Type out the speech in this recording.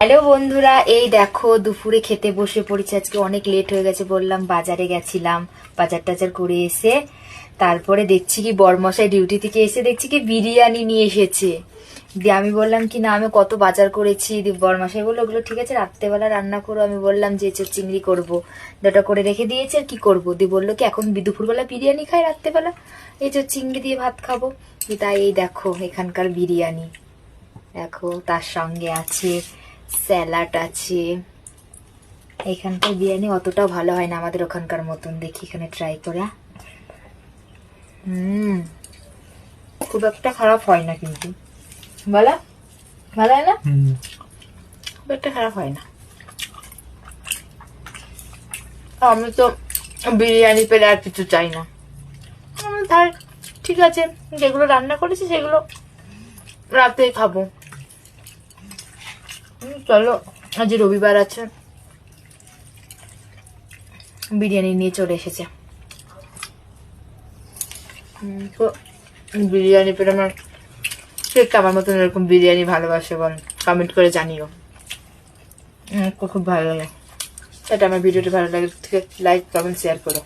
Hello বন্ধুরা, এই দেখো দুপুরে খেতে বসে পড়েছি। আজকে অনেক লেট হয়ে গেছে, বললাম বাজারে গেছিলাম, বাজার টাজার করে এসে তারপরে দেখছি কি বরমশাই ডিউটি থেকে এসে দেখছি কি বিরিয়ানি নিয়ে এসেছে। দিয়ে আমি বললাম কি না, আমি কত বাজার করেছি। দিয়ে বরমশাই বললো ওগুলো ঠিক আছে, রাত্রেবেলা রান্না করো। আমি বললাম যে চিংড়ি করবো, ওটা করে রেখে দিয়েছে, আর কি করবো। দিয়ে বললো কি এখন দুপুরবেলা বিরিয়ানি খাই, রাত্রেবেলা এই যে চিংড়ি দিয়ে ভাত খাবো। তাই এই দেখো এখানকার বিরিয়ানি, দেখো তার সঙ্গে আছে স্যালাড আছে। এখানকার বিরিয়ানি অতটাও ভালো হয় না আমাদের ওখানকার মতন। দেখি এখানে ট্রাই করে। খুব একটা খারাপ হয় না, কিন্তু বলো ভালো হয় না, খুব একটা খারাপ হয় না। আমি তো বিরিয়ানি পেলে আর কিছু চাই না। তার ঠিক আছে, যেগুলো রান্না করেছি সেগুলো রাতে খাবো। চলো, আজ রবিবার আছে, বিরিয়ানি নিয়ে চলে এসেছে। তো বিরিয়ানি পেলে আমার আমার মতন এরকম বিরিয়ানি ভালোবাসে বল, কমেন্ট করে জানিও। খুব ভালো লাগে। এটা আমার ভিডিওটি ভালো লাগে, লাইক কমেন্ট শেয়ার করো।